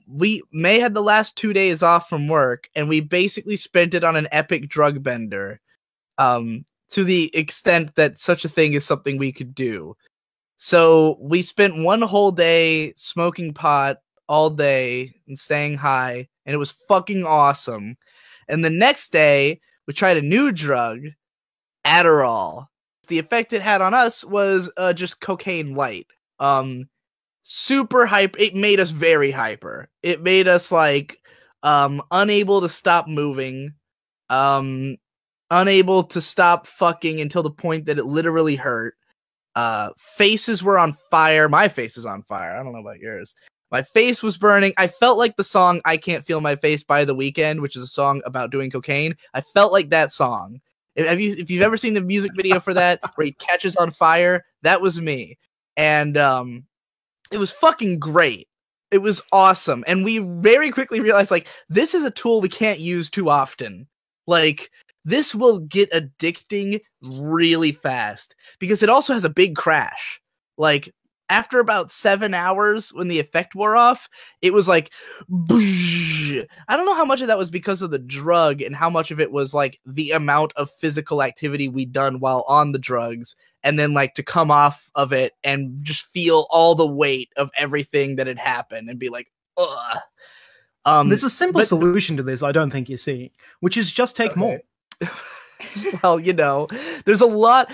We May had the last 2 days off from work, and we basically spent it on an epic drug bender. To the extent that such a thing is something we could do. So we spent one whole day smoking pot all day and staying high, and it was fucking awesome. And the next day, we tried a new drug, Adderall. The effect it had on us was just cocaine light. Super hyper. It made us very hyper. It made us like unable to stop moving, unable to stop fucking until the point that it literally hurt. Faces were on fire. My face is on fire. I don't know about yours. My face was burning. I felt like the song I Can't Feel My Face by The Weeknd, which is a song about doing cocaine. I felt like that song. If you've ever seen the music video for that, where he catches on fire, that was me. And it was fucking great. It was awesome. And we very quickly realized, like, this is a tool we can't use too often. Like, this will get addicting really fast because it also has a big crash. Like, after about 7 hours, when the effect wore off, it was like, boosh. I don't know how much of that was because of the drug and how much of it was like the amount of physical activity we'd done while on the drugs, and then like to come off of it and just feel all the weight of everything that had happened and be like, ugh. There's a simple solution to this I don't think you see, which is just take more. Well, you know, there's a lot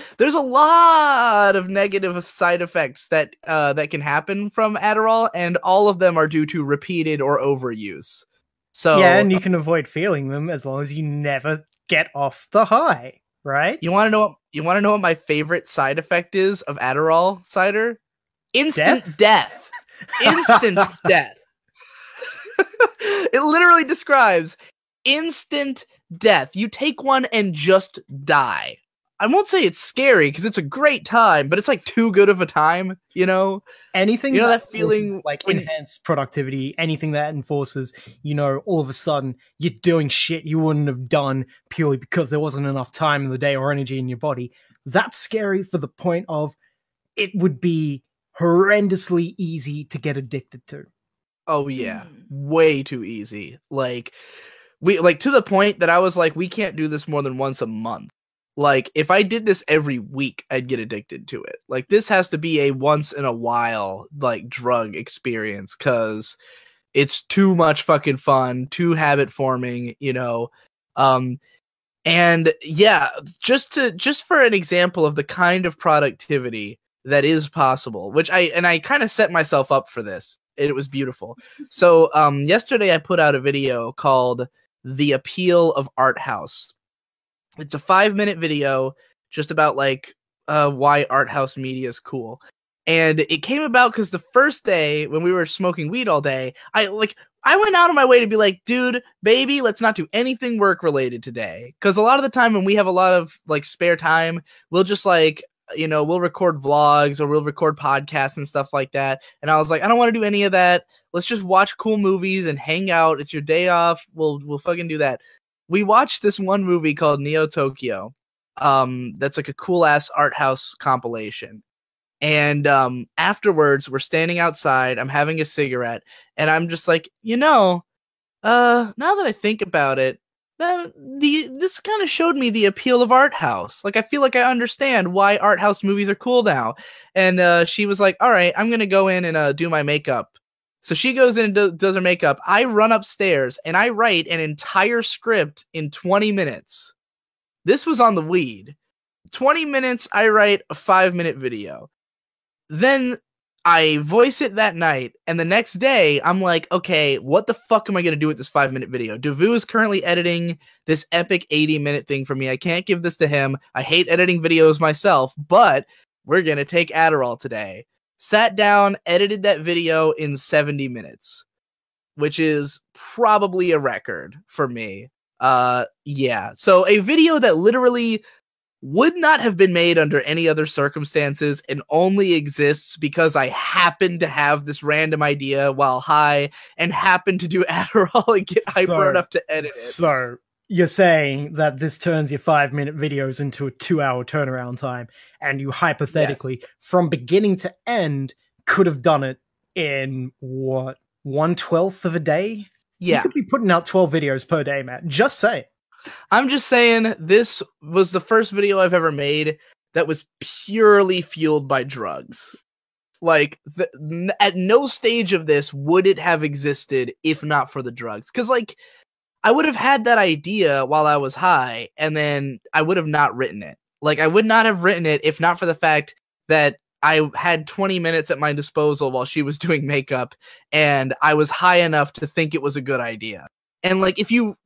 of negative side effects that can happen from Adderall, and all of them are due to repeated or overuse. So yeah, and you can avoid feeling them as long as you never get off the high, right? You want to know what my favorite side effect is of Adderall cider? Instant death. Instant death. It literally describes instant death. You take one and just die. I won't say it's scary because it's a great time, but it's like too good of a time, you know? Anything, you know, that feeling like enhanced productivity, anything that enforces, you know, all of a sudden you're doing shit you wouldn't have done purely because there wasn't enough time in the day or energy in your body. That's scary for the point of it would be horrendously easy to get addicted to. Oh yeah, way too easy. Like, to the point that I was like, we can't do this more than once a month. Like, if I did this every week, I'd get addicted to it. Like, this has to be a once in a while, like, drug experience, because it's too much fucking fun, too habit forming, you know? And yeah, just for an example of the kind of productivity that is possible, which I kind of set myself up for this. It was beautiful. So, yesterday I put out a video called The Appeal of Art House. It's a 5-minute video just about like why art house media is cool. And it came about because the first day when we were smoking weed all day, I went out of my way to be like, dude, baby, let's not do anything work related today. Because a lot of the time when we have a lot of like spare time, we'll just like, you know, we'll record vlogs or we'll record podcasts and stuff like that. And I was like, I don't want to do any of that. Let's just watch cool movies and hang out. It's your day off. We'll fucking do that. We watched this one movie called Neo Tokyo. That's like a cool ass art house compilation. And afterwards, we're standing outside. I'm having a cigarette, and I'm just like, you know, now that I think about it, this kind of showed me the appeal of art house. Like, I feel like I understand why art house movies are cool now. And she was like, all right, I'm gonna go in and do my makeup. So she goes in and does her makeup. I run upstairs and I write an entire script in 20 minutes. This was on the weed. 20 minutes, I write a 5-minute video. Then I voice it that night, and the next day, I'm like, okay, what the fuck am I going to do with this 5-minute video? Devu is currently editing this epic 80-minute thing for me. I can't give this to him. I hate editing videos myself, but we're going to take Adderall today. Sat down, edited that video in 70 minutes, which is probably a record for me. Yeah. So a video that literally would not have been made under any other circumstances and only exists because I happened to have this random idea while high and happened to do Adderall and get hyper enough to edit it. So you're saying that this turns your 5-minute videos into a 2-hour turnaround time, and you hypothetically, from beginning to end, could have done it in what? 1/12 of a day. You Yeah. could be putting out 12 videos per day, Matt. Just say. I'm just saying this was the first video I've ever made that was purely fueled by drugs. Like, at no stage of this would it have existed if not for the drugs. Because, like, I would have had that idea while I was high, and then I would have not written it. Like, I would not have written it if not for the fact that I had 20 minutes at my disposal while she was doing makeup, and I was high enough to think it was a good idea. And, like, if you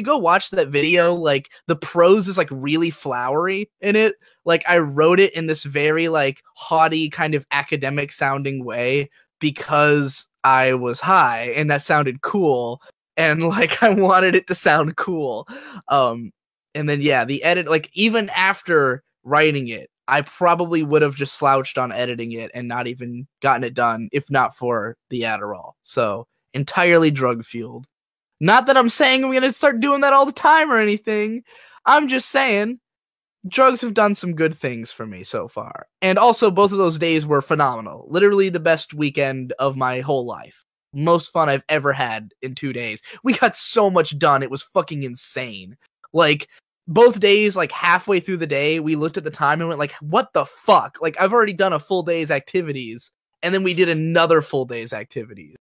go watch that video, like, the prose is, like, really flowery in it. Like, I wrote it in this very, like, haughty kind of academic sounding way because I was high and that sounded cool. And, like, I wanted it to sound cool. And then, yeah, the edit, like, even after writing it, I probably would have just slouched on editing it and not even gotten it done if not for the Adderall. So, entirely drug-fueled. Not that I'm saying I'm going to start doing that all the time or anything. I'm just saying drugs have done some good things for me so far. And also, both of those days were phenomenal. Literally the best weekend of my whole life. Most fun I've ever had in 2 days. We got so much done. It was fucking insane. Like, both days, like, halfway through the day, we looked at the time and went, like, what the fuck? Like, I've already done a full day's activities. And then we did another full day's activities.